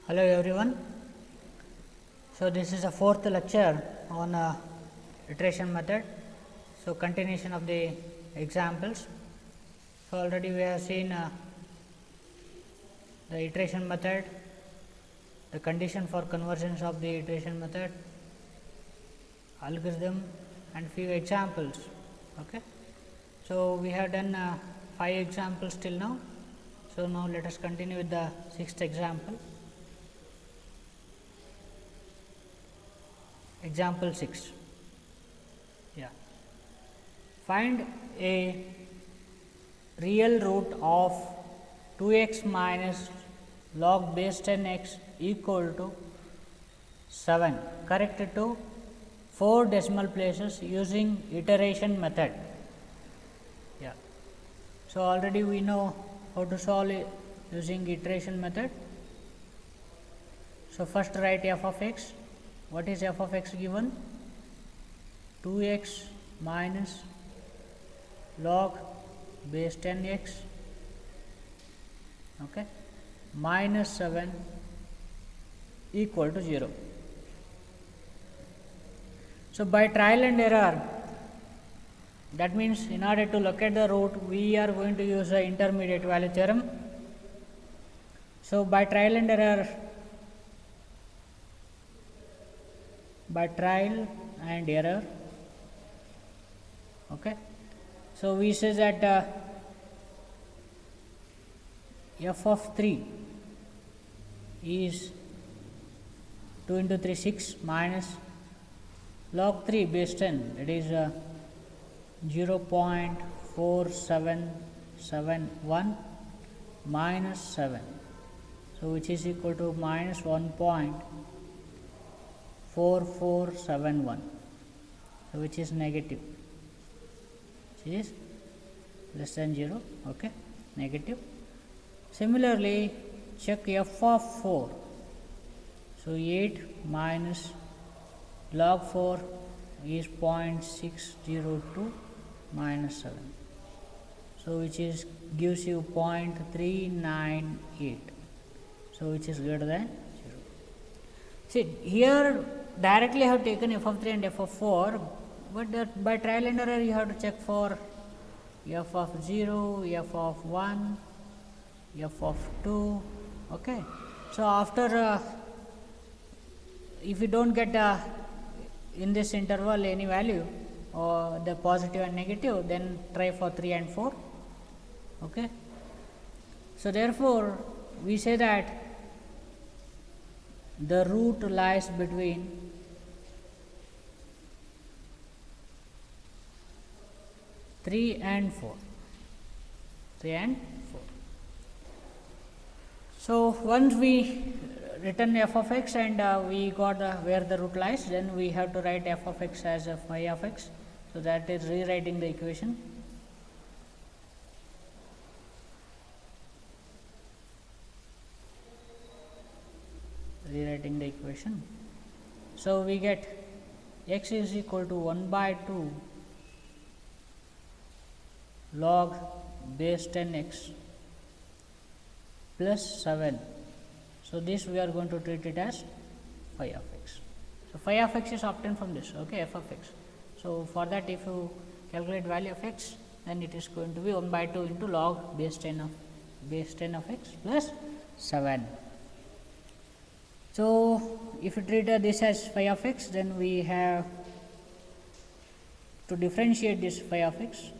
Hello everyone. So this is the fourth lecture on iteration method. So continuation of the examples. So already we have seen the iteration method, the condition for conversions of the iteration method, algorithm and few examples. Okay. So we have done 5 examples till now. So now let us continue with the sixth example. Example 6. Yeah. Find a real root of 2x minus log base 10x equal to 7. Correct it to 4 decimal places using iteration method. Yeah. So already we know how to solve it using iteration method. So first write f of x. What is f of x given? 2x minus log base 10x, okay, minus 7 equal to 0. So by trial and error, that means in order to locate the root, we are going to use the intermediate value theorem. So by trial and error, okay, so we say that f of 3 is 2 into 3 6 minus log 3 base 10, that is 0.4771 minus 7, so which is equal to minus 1.4471, so which is negative, which is less than 0, okay, negative. Similarly, check f of 4. So 8 minus log 4 is 0.602 minus 7. So which is gives you 0.398. So which is greater than 0. See here directly I have taken f of 3 and f of 4, but by trial and error you have to check for f of 0, f of 1, f of 2, okay. So after if you don't get in this interval any value or the positive and negative, then try for 3 and 4, okay. So therefore we say that the root lies between 3 and 4. So once we written f of x and we got where the root lies, then we have to write f of x as phi of x. So that is rewriting the equation. So we get x is equal to 1 by 2 log base 10x plus 7. So this we are going to treat it as phi of x. So phi of x is obtained from this, okay, f of x. So for that, if you calculate value of x, then it is going to be 1 by 2 into log base 10 of x plus 7. So if you treat this as phi of x, then we have to differentiate this phi of x.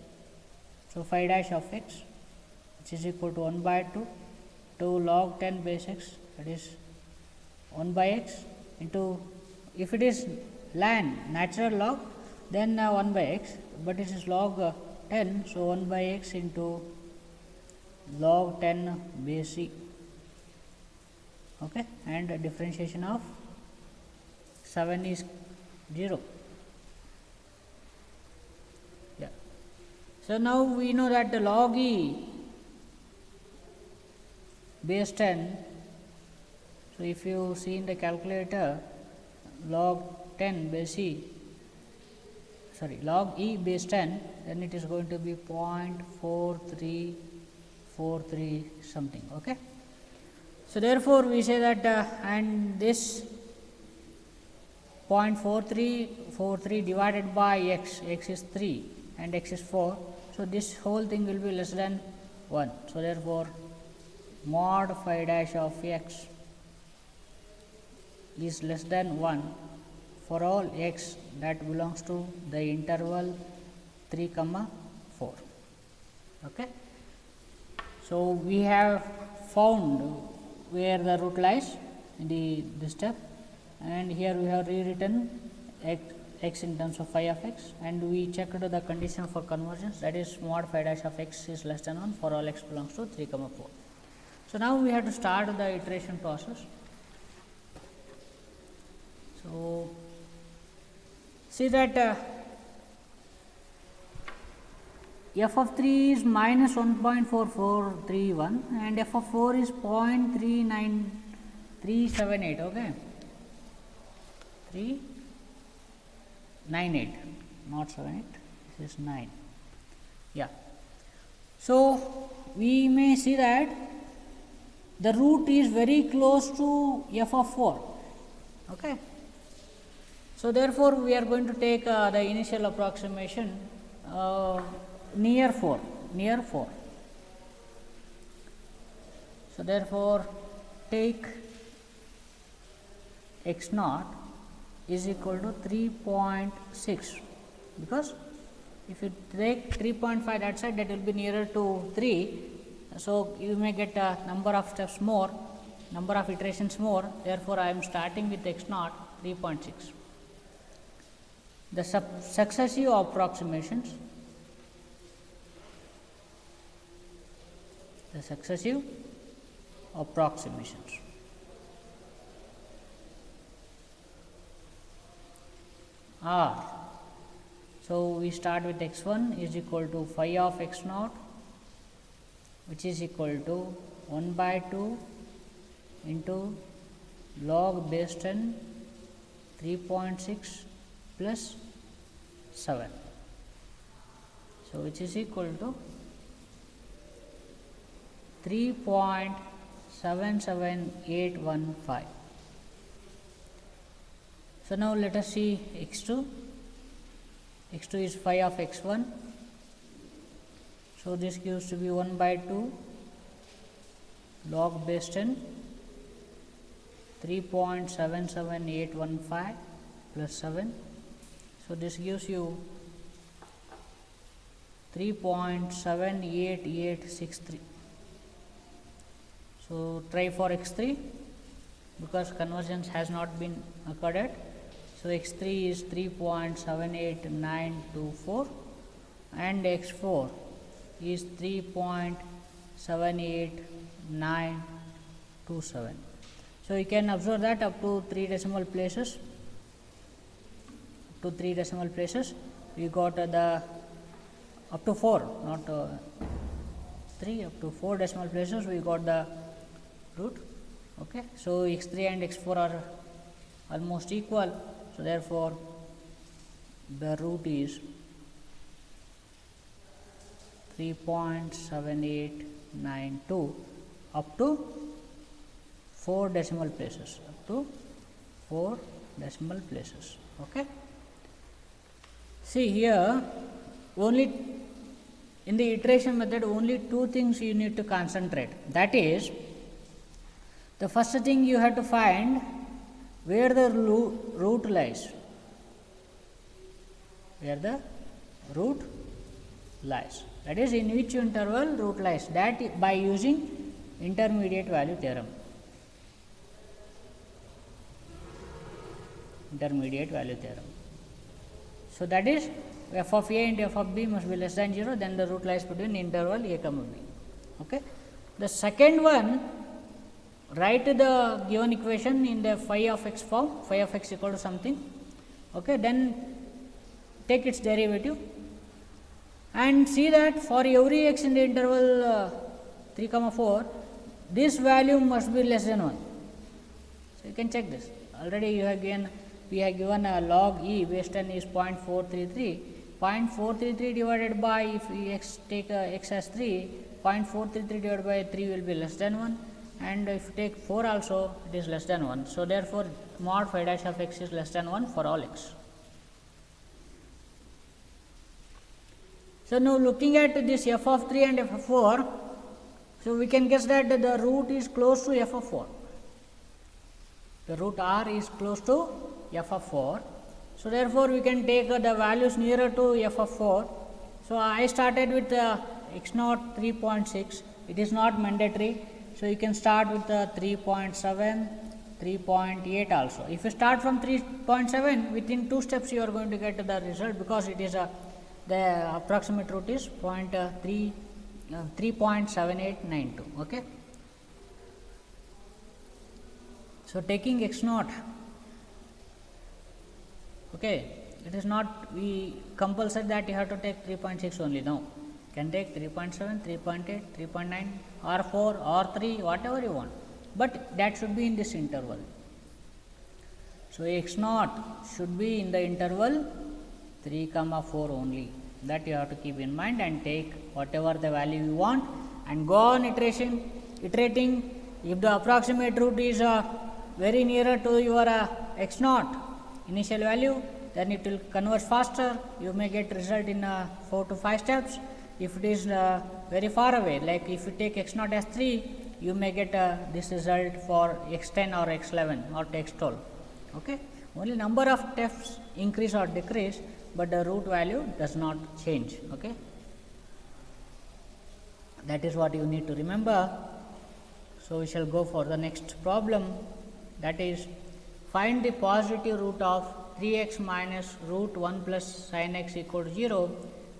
So phi dash of x, which is equal to 1 by 2 to log 10 base x, that is 1 by x into, if it is natural log, then 1 by x, but it is log 10, so 1 by x into log 10 base c, okay, and differentiation of 7 is 0. Yeah. So now we know that the log e base 10, so if you see in the calculator log 10 base e, log e base 10, then it is going to be 0.4343 something, okay. So, therefore, we say that and this 0.4343 divided by x, x is 3 and x is 4. So, this whole thing will be less than 1. So, therefore, mod phi dash of x is less than 1 for all x that belongs to the interval 3 comma 4. Okay. So, we have found where the root lies in this step, and here we have rewritten x in terms of phi of x, and we checked the condition for convergence, that is mod phi dash of x is less than 1 for all x belongs to 3 comma 4. So, now we have to start the iteration process. So, see that f of 3 is minus 1.4431 and f of 4 is 0.39378. Okay, 398, not 78, this is 9. Yeah. So, we may see that the root is very close to f of 4. Okay. So, therefore, we are going to take the initial approximation near 4. So, therefore, take x naught is equal to 3.6, because if you take 3.5 that side, that will be nearer to 3. So, you may get a number of steps more, number of iterations more. Therefore, I am starting with x naught 3.6. The successive approximations, are, so we start with x1 is equal to phi of x naught, which is equal to 1 by 2 into log base 10 3.6 plus 7. So, which is equal to 3.77815. So, now let us see x2. x2 is phi of x1. So, this gives to be 1 by 2 log base 10 3.77815 plus 7. So, this gives you 3.78863. So, try for x3, because convergence has not been occurred yet. So, x3 is 3.78924 and x4 is 3.78927. So, you can observe that up to 3 decimal places. We got the up to 4, not 3, up to 4 decimal places we got the root. Okay. So, x3 and x4 are almost equal. So, therefore, the root is 3.7892 up to 4 decimal places, Okay. See here, only in the iteration method only 2 things you need to concentrate. That is, the first thing you have to find where the root lies. That is, in which interval root lies, that by using intermediate value theorem. So, that is f of a and f of b must be less than 0, then the root lies between interval a comma b. Okay. The second one, write the given equation in the phi of x form, phi of x equal to something. Okay. Then take its derivative and see that for every x in the interval 3 comma 4, this value must be less than 1. So, you can check this. Already you have given, we have given a log e base 10 is 0.433. 0.433 divided by, if we take x as 3, 0.433 divided by 3 will be less than 1. and if you take 4 also, it is less than 1. So, therefore, mod phi dash of x is less than 1 for all x. So, now looking at this f of 3 and f of 4, so we can guess that the root is close to f of 4. The root r is close to f of 4. So, therefore, we can take the values nearer to f of 4. So, I started with x naught 3.6, it is not mandatory. So, you can start with 3.7, 3.8 also. If you start from 3.7, within 2 steps you are going to get the result, because it is the approximate root is 3.7892. Okay. So, taking x naught, okay, it is not we compulsory that you have to take 3.6 only. No, you can take 3.7, 3.8, 3.9 or 4 or 3, whatever you want, but that should be in this interval. So, x naught should be in the interval 3, 4 only. That you have to keep in mind and take whatever the value you want and go on iterating. If the approximate root is very nearer to your x naught initial value, then it will converge faster. You may get result in 4 to 5 steps. If it is very far away, like if you take x naught as 3, you may get this result for x10 or x11 or x12. Okay. Only number of steps increase or decrease, but the root value does not change. Okay. That is what you need to remember. So, we shall go for the next problem, that is find the positive root of 3x minus root 1 plus sin x equal to 0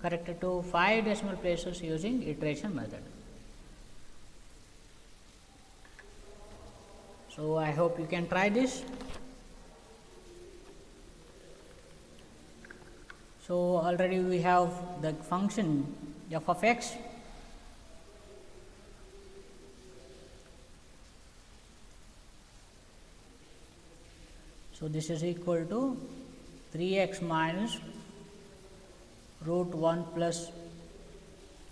corrected to 5 decimal places using iteration method. So, I hope you can try this. So, already we have the function f of x. So, this is equal to 3x minus root 1 plus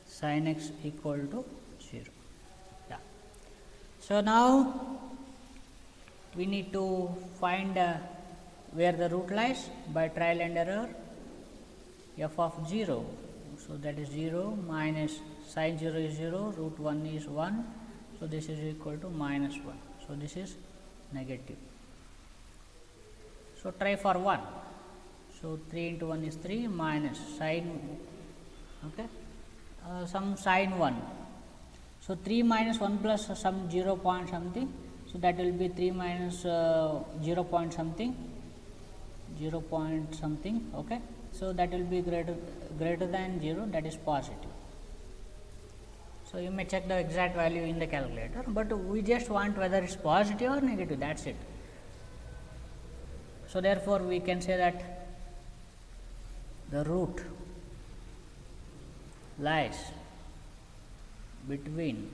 sin x equal to 0. Yeah. So, now we need to find where the root lies by trial and error. F of 0. So, that is 0 minus sin 0 is 0, root 1 is 1. So, this is equal to minus 1. So, this is negative. So, try for 1. So, 3 into 1 is 3 minus sin, okay, some sin 1. So, 3 minus 1 plus some 0 point something. So, that will be 3 minus 0 point something, 0 point something. Okay. So, that will be greater than 0, that is positive. So, you may check the exact value in the calculator, but we just want whether it is positive or negative, that is it. So, therefore, we can say that the root lies between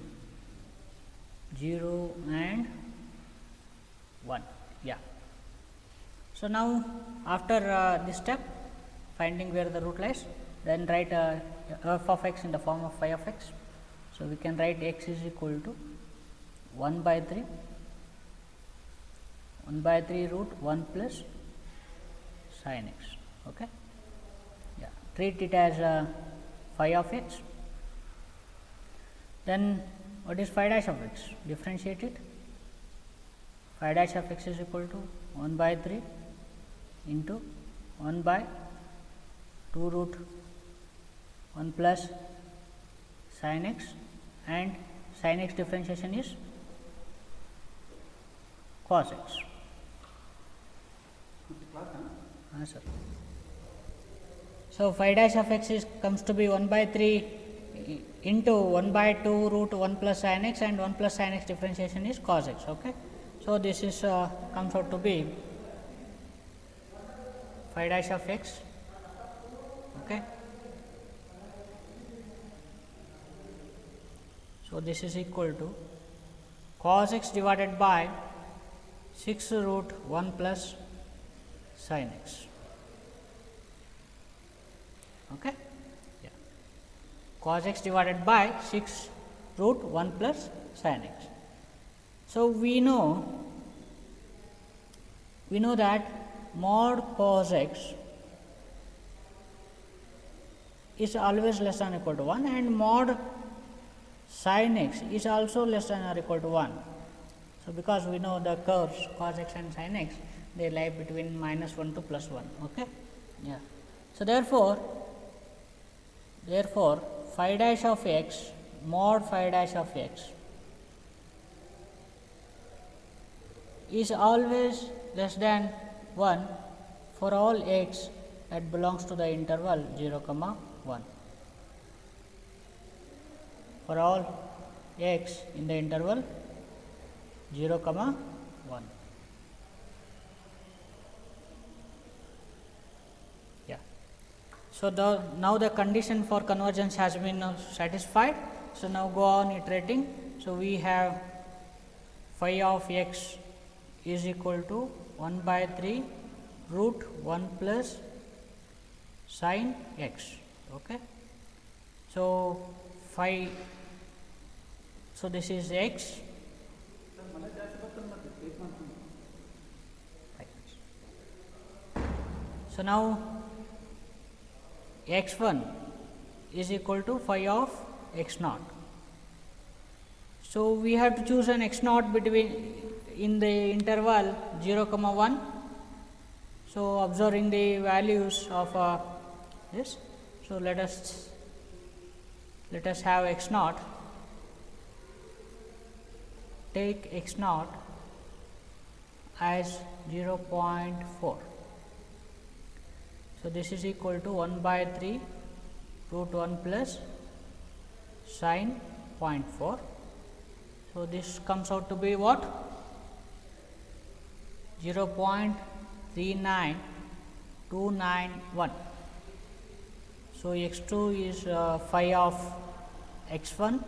0 and 1. Yeah. So, now after this step, finding where the root lies, then write f of x in the form of phi of x. So, we can write x is equal to 1 by 3 root 1 plus sin x. Okay. Yeah. Treat it as phi of x. Then what is phi dash of x? Differentiate it. Phi dash of x is equal to 1 by 3 into 1 by 2 root 1 plus sin x, and sin x differentiation is cos x. Sir. So, phi dash of x is comes to be 1 by 3 into 1 by 2 root 1 plus sin x, and 1 plus sin x differentiation is cos x. Okay. So, this is comes out to be phi dash of x. Okay. So, this is equal to cos x divided by 6 root 1 plus sin x. Okay. Yeah. Cos x divided by 6 root 1 plus sin x. So we know that mod cos x is always less than or equal to 1 and mod sin x is also less than or equal to 1. So, because we know the curves cos x and sin x, they lie between -1 to +1. Okay? Yeah. So, therefore, phi dash of x, mod phi dash of x is always less than 1 for all x that belongs to the interval 0, 1. For all x in the interval 0, 1. Yeah. So, now the condition for convergence has been satisfied. So, now go on iterating. So, we have phi of x is equal to 1 by 3 root 1 plus sin x. Okay. So, phi, so this is x. So, now x1 is equal to phi of x naught. So, we have to choose an x naught between in the interval 0, 1. So, observing the values of this. So, let us have x naught, take x naught as 0.4. So, this is equal to 1 by 3 root 1 plus sin 0.4. So, this comes out to be what? 0.39291. So, x 2 is phi of x 1,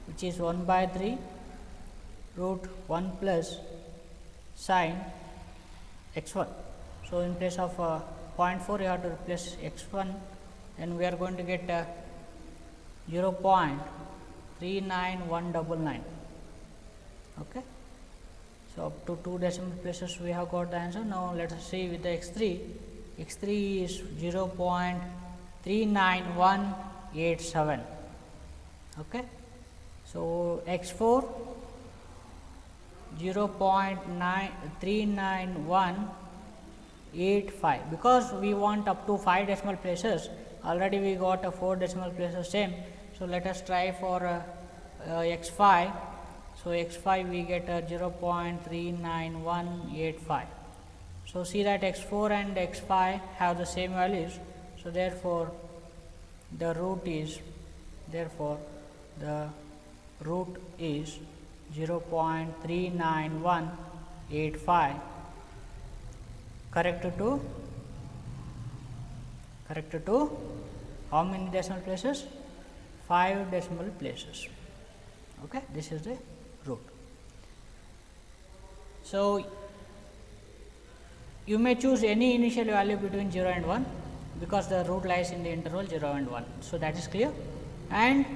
which is 1 by 3 root 1 plus sin x 1. So, in place of 0.4 you have to replace x 1, and we are going to get 0.39199. Okay. So, up to 2 decimal places we have got the answer. Now, let us see with the x 3. X 3 is 0.39187. Okay. So, x 4 0.39185, because we want up to 5 decimal places. Already we got 4 decimal places same. So, let us try for x 5. So, x 5 we get 0.39185. So, see that x 4 and x 5 have the same values. So, therefore, the root is 0.39185, correct to how many decimal places? 5 decimal places. Okay, this is the root. So, you may choose any initial value between 0 and 1, because the root lies in the interval 0 and 1. So, that is clear, and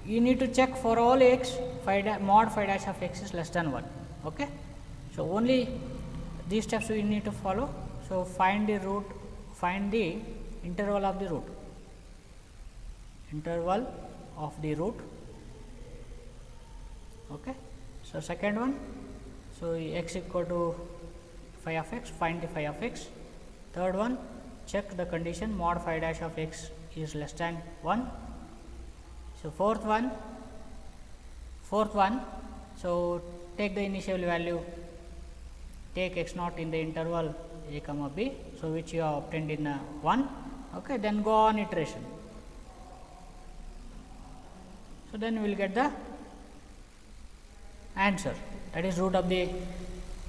you need to check for all x mod phi dash of x is less than 1. Okay. So, only these steps we need to follow. So, find the interval of the root. Okay. So, second one, so x equal to phi of x, find the phi of x. Third one, check the condition mod phi dash of x is less than 1. So, fourth one, so take the initial value, take x naught in the interval a comma b, so which you have obtained in 1. Okay, then go on iteration. So, then we will get the answer, that is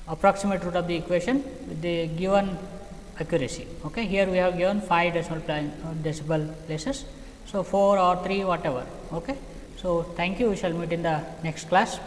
approximate root of the equation with the given accuracy. Okay, here we have given 5 decimal places. So, 4 or 3 whatever. Okay. So, thank you, we shall meet in the next class.